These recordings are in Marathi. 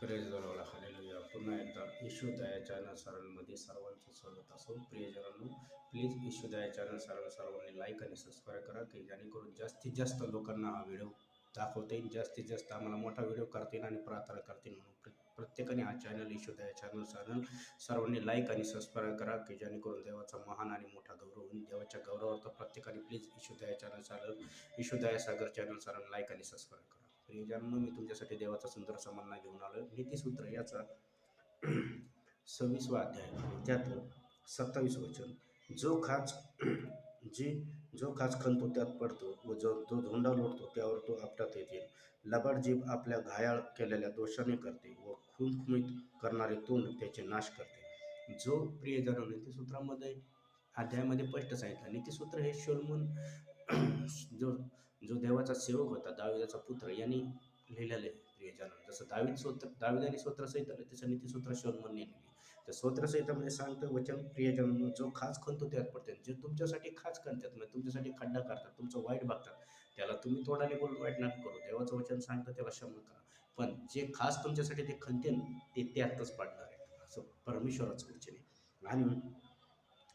Praise the Lord hallelujah. पुन्हा एकदा येशू दया चॅनल सरांमध्ये सर्वांचं स्वागत असो. प्रियजनांनो, प्लीज येशू दया चॅनल सर्वांनी लाईक आणि सबस्क्राईब करा, की जेणेकरून जास्तीत जास्त लोकांना हा व्हिडिओ दाखवता येईल, जास्तीत जास्त आम्हाला मोठा व्हिडिओ करता येईल आणि प्रार्थना करतील. म्हणून प्रत्येकाने हा चॅनल येशू दया चॅनल सर्वांनी लाईक आणि सबस्क्राईब करा, की जेणेकरून देवाचा महान आणि मोठा गौरव होईल. देवाच्या गौरवार्थ प्रत्येकाने please Yeshu Daya channel Yeshu Daya Sagar channel सरांना लाईक आणि सबस्क्राईब करा. प्रियजनांनो, मी तुमच्यासाठी देवाचा सुंदर समन्वय घेऊन आलो. नीतिसूत्र याचा 26वा अध्याय आणि त्यातलं 27 वचन. जो खाच जी जो खाच खणतो त्यात पडतो व जो धोंडा लोटतो त्यावर तो आपटात येतील. लबाड जीभ आपल्या घायाळ केलेल्या दोषाने करते व खुमखुमीत करणारे तोंड त्याचे नाश करते. जो प्रियजन नीतिसूत्रामध्ये अध्यायामध्ये स्पष्ट सांगितलं. नीतिसूत्र हे शोल्मन जो जो देवाचा सेवक होता, दाविदाचा पुत्र, यांनी लिहिलेलं आहे. प्रियजन जसं दाविदाने स्तोत्रसहित आलं, तसं नीतिसूत्र शोल्मनने लिहिली. तर स्तोत्रसहितामध्ये सांगतं वचन, प्रियजन जो खाच खणतो त्यात पडते. जे तुमच्यासाठी खाच खणतात, म्हणजे तुमच्यासाठी खड्डा करतात, तुमचं वाईट बघतात, त्याला तुम्ही तोंडाने बोलून वाईट नका करू. देवाचं वचन सांगतं त्याला क्षमा करा. पण जे खास तुमच्यासाठी ते खणते ते त्यातच पडणार आहे, असं परमेश्वराचं वचन आहे. आणि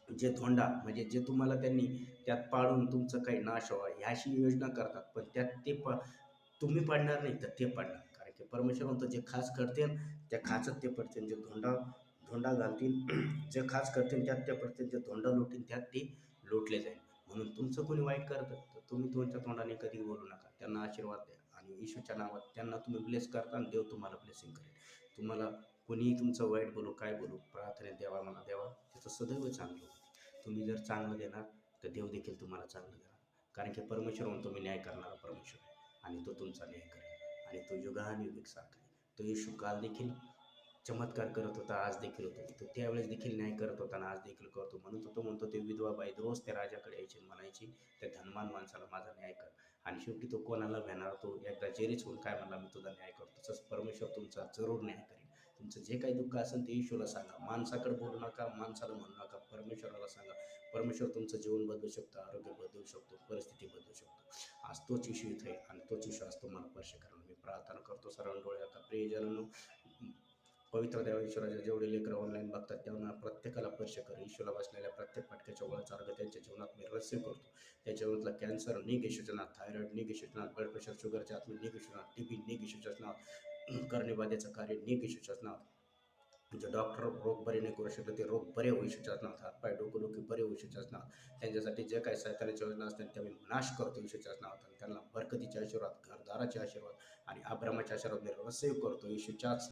जे धोंडा म्हणजे जे तुम्हाला त्यांनी त्यात पाडून तुमचं काही नाश व्हावा ह्याशी योजना करतात, पण त्यात तुम्ही पडणार नाही तर ते पडणार. कारण की परमेश्वर म्हणतो जे खास करतील त्या खाचत ते पडतील. जे धोंडा धोंडा घालतील जे खास करतील त्यात ते पडतील. जे धोंडा लोटील त्यात ते लोटले जाईल. म्हणून तुमचं कोणी वाईट करतं तर तुम्ही तुमच्या तोंडाने कधी बोलू नका. त्यांना आशीर्वाद द्या आणि येशूच्या नावात त्यांना तुम्ही ब्लेस करता आणि देव तुम्हाला ब्लेसिंग करेल. तुम्हाला कोणीही तुमचं वाईट बोलू काय बोलू, प्रार्थनेत द्यावा मला द्यावा, त्याचं सदैव चांगलं होईल. तुम्ही जर चांगलं देणार तर देव देखील तुम्हाला चांगलं देणार. कारण की परमेश्वर म्हणतो मी न्याय करणारा परमेश्वर आहे आणि तो तुमचा न्याय करेल आणि तो युगानुयुग सारखा आहे. तो येशू काल देखील चमत्कार करत होता, आज देखील होता. तो त्यावेळेस देखील न्याय करत होता आणि आज देखील करतो. म्हणून तो म्हणतो ते विधवा बाई रोज त्या राजाकडे यायची आणि म्हणायची त्या धनवान माणसाला माझा न्याय कर. आणि शेवटी तो कोणाला भेटणार, तो एकदा जेरीच होऊन काय म्हणला, मी तुझा न्याय करतो. तसंच परमेश्वर तुमचा जरूर न्याय करेल. तुमचं जे काही दुःख असेल ते येशूला सांगा. माणसाकडे बोलू नका, माणसाला म्हणू नका, परमेश्वराला सांगा. परमेश्वर तुमचं जीवन बदलू शकतो, आरोग्य बदलू शकतो, परिस्थिती बदलू शकतो. आज तोच येशू इथे आहे आणि तोच येशू आज तुम्हाला स्पर्श करेल. मी प्रार्थना करतो सर्वांना डोळे आता. प्रियजनांनो, पवित्र देवा ईश्वराच्या जेवढे लेकरं ऑनलाईन बघतात त्यांना प्रत्येकाला स्पर्श कर. ईश्वरला बसलेल्या प्रत्येक फटक्याच्या गोळ्याचा अर्घ त्यांच्या जीवनात मी रहस्य करतो. त्याच्या जीवनातला कॅन्सर निघ येशूच्या नावात, थायरॉइड निघ येशूच्या नावात, ब्लड प्रेशर शुगरच्या आतमध्ये निघ येशूच्या नावात, टीबी निघ येशूच्याच नावात, कर्णिबाधेचं कार्य निघ येशूच्याच नावात. जे डॉक्टर रोग बरे नाही करू शकले ते रोग बरे होऊ शकतात नावात, हातपाय डोकं बरे होऊ शकतात नावात. त्यांच्यासाठी जे काही सैतानाच्या योजना असतात त्या मी नाश करतो येशूच्याच नावात. आणि त्यांना बरकतीचे आशीर्वाद, घरदाराचे आशीर्वाद आणि अब्रामाचे आशीर्वाद मी रिसीव्ह करतो येशूच्याच